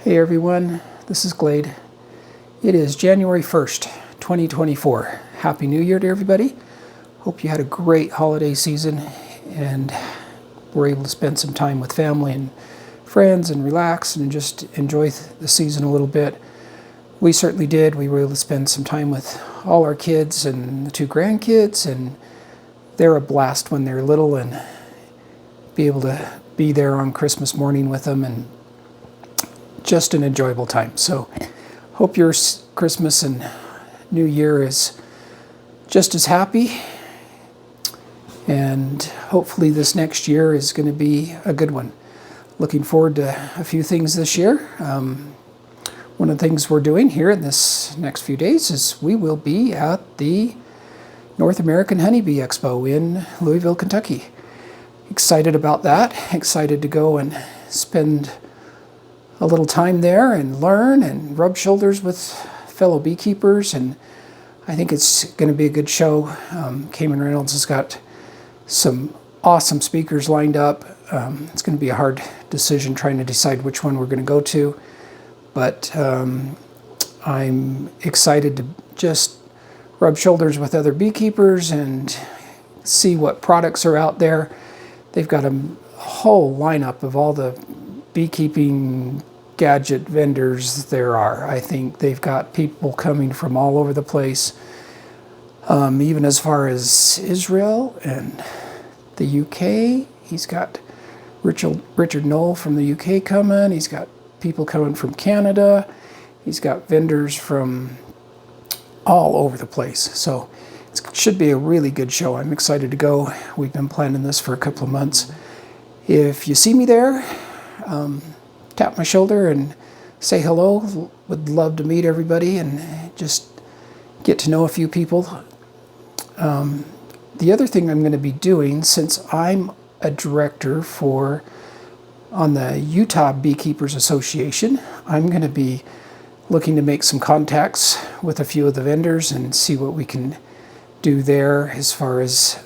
Hey everyone, this is Glade. It is January 1st, 2024. Happy New Year to everybody. Hope you had a great holiday season and were able to spend some time with family and friends and relax and just enjoy the season a little bit. We certainly did. We were able to spend some time with all our kids and the two grandkids, and they're a blast when they're little, and be able to be there on Christmas morning with them, and just an enjoyable time. So hope your Christmas and New Year is just as happy, and hopefully this next year is going to be a good one. Looking forward to a few things this year. One of the things we're doing here in this next few days is we will be at the North American Honeybee Expo in Louisville, Kentucky. Excited about that. Excited to go and spend a little time there and learn and rub shoulders with fellow beekeepers, and I think it's going to be a good show. Cayman Reynolds has got some awesome speakers lined up. It's going to be a hard decision trying to decide which one we're going to go to, but I'm excited to just rub shoulders with other beekeepers and see what products are out there. They've got a whole lineup of all the beekeeping gadget vendors there are. I think they've got people coming from all over the place, even as far as Israel and the UK. He's got Richard Knoll from the UK coming. He's got people coming from Canada. He's got vendors from all over the place. So it should be a really good show. I'm excited to go. We've been planning this for a couple of months. If you see me there, tap my shoulder and say hello. Would love to meet everybody and just get to know a few people. The other thing I'm going to be doing, since I'm a director on the Utah Beekeepers Association, I'm going to be looking to make some contacts with a few of the vendors and see what we can do there as far as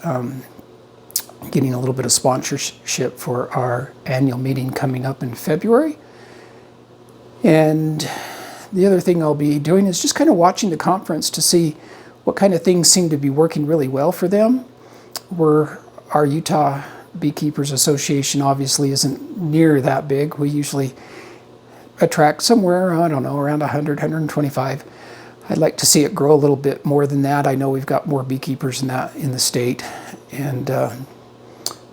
getting a little bit of sponsorship for our annual meeting coming up in February. And the other thing I'll be doing is just kind of watching the conference to see what kind of things seem to be working really well for them. Our Utah Beekeepers Association obviously isn't near that big. We usually attract somewhere, I don't know, around 100, 125. I'd like to see it grow a little bit more than that. I know we've got more beekeepers than that in the state, and I'd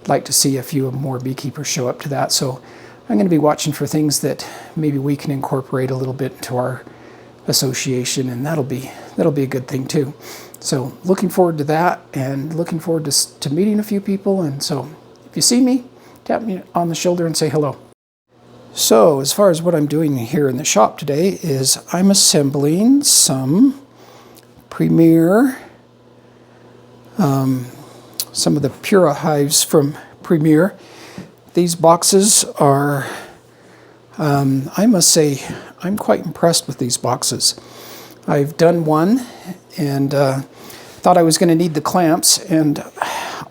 like to see a few more beekeepers show up to that. So I'm going to be watching for things that maybe we can incorporate a little bit into our association, and that'll be a good thing too. So looking forward to that, and looking forward to meeting a few people. And so if you see me, tap me on the shoulder and say hello. So as far as what I'm doing here in the shop today is I'm assembling some Premier, some of the Pura Hives from Premier. These boxes are, I must say, I'm quite impressed with these boxes. I've done one and thought I was going to need the clamps, and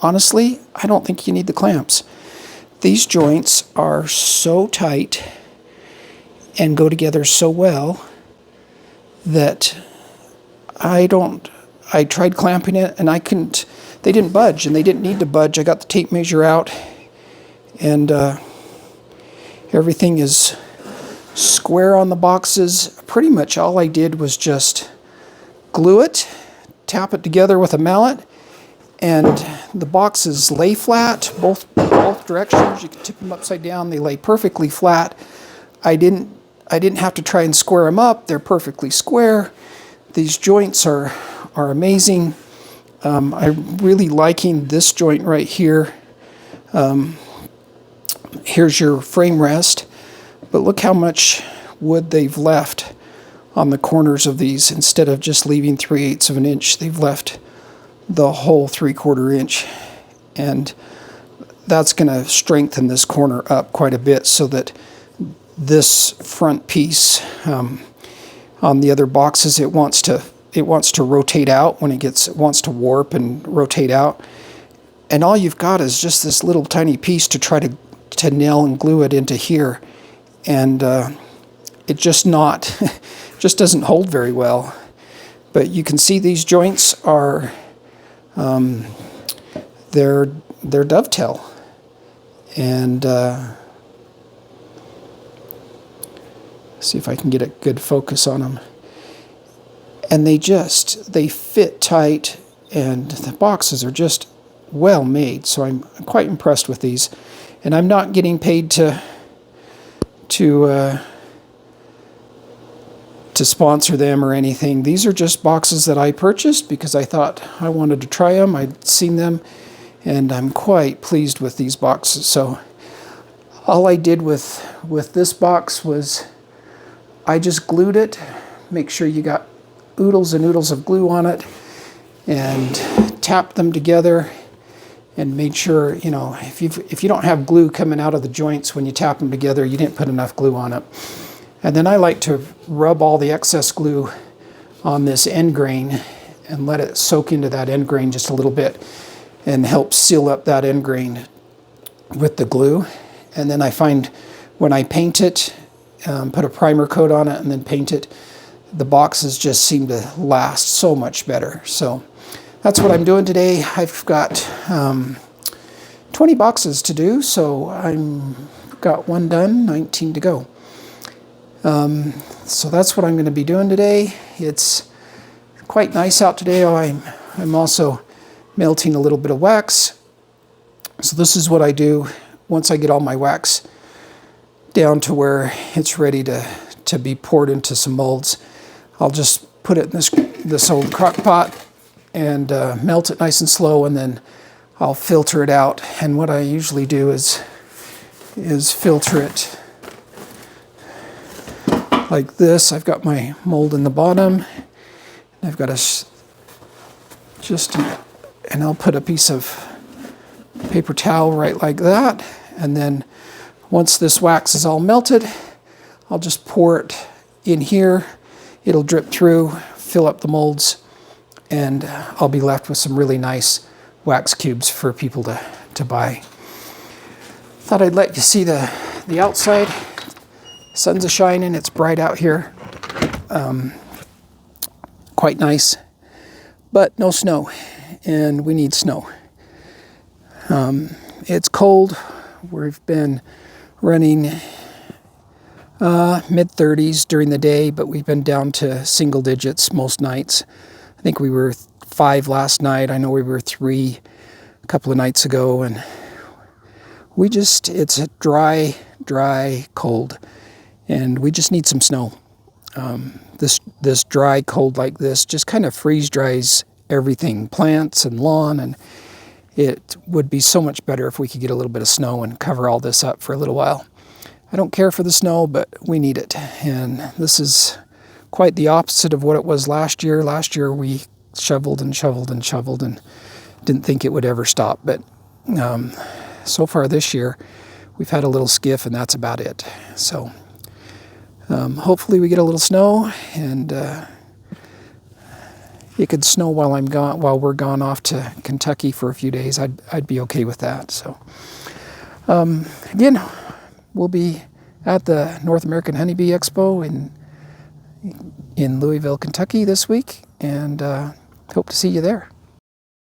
honestly, I don't think you need the clamps. These joints are so tight and go together so well that I tried clamping it and they didn't budge, and they didn't need to budge. I got the tape measure out, and everything is square on the boxes. Pretty much all I did was just glue it, tap it together with a mallet, and the boxes lay flat, both directions. You can tip them upside down. They lay perfectly flat. I didn't have to try and square them up. They're perfectly square. These joints are amazing. I'm really liking this joint right here. Here's your frame rest, but look how much wood they've left on the corners of these. Instead of just leaving 3/8 of an inch, they've left the whole 3/4 inch, and that's going to strengthen this corner up quite a bit, so that this front piece, on the other boxes, it wants to rotate out when it wants to warp and rotate out, and all you've got is just this little tiny piece to try to nail and glue it into here, and it just just doesn't hold very well. But you can see these joints are, they're dovetail. And see if I can get a good focus on them. And they fit tight, and the boxes are just well made. So I'm quite impressed with these. And I'm not getting paid to sponsor them or anything. These are just boxes that I purchased because I thought I wanted to try them. I'd seen them, and I'm quite pleased with these boxes. So all I did with this box was I just glued it. Make sure you got oodles and oodles of glue on it, and tapped them together, and made sure, you know, if you don't have glue coming out of the joints when you tap them together, you didn't put enough glue on it. And then I like to rub all the excess glue on this end grain and let it soak into that end grain just a little bit and help seal up that end grain with the glue. And then I find when I paint it, put a primer coat on it and then paint it, the boxes just seem to last so much better. So that's what I'm doing today. I've got 20 boxes to do, so I've got one done, 19 to go. So that's what I'm going to be doing today. It's quite nice out today. I'm also melting a little bit of wax. So this is what I do once I get all my wax down to where it's ready to be poured into some molds. I'll just put it in this old crock pot and melt it nice and slow, and then I'll filter it out. And what I usually do is filter it like this. I've got my mold in the bottom. I've got and I'll put a piece of paper towel right like that. And then once this wax is all melted, I'll just pour it in here. It'll drip through, fill up the molds, and I'll be left with some really nice wax cubes for people to buy. Thought I'd let you see the outside. Sun's a-shining, it's bright out here. Quite nice, but no snow, and we need snow. It's cold. We've been running mid-30s during the day, but we've been down to single digits most nights. I think we were 5 last night. I know we were 3 a couple of nights ago, and it's a dry, cold, and we just need some snow. This dry cold like this just kind of freeze dries everything, plants and lawn, and it would be so much better if we could get a little bit of snow and cover all this up for a little while. I don't care for the snow, but we need it, and this is quite the opposite of what it was last year. Last year we shoveled and didn't think it would ever stop, but so far this year we've had a little skiff, and that's about it. So hopefully we get a little snow, and it could snow while we're gone off to Kentucky for a few days. I'd be okay with that. So again, we'll be at the North American Honeybee Expo in Louisville, Kentucky this week, and hope to see you there.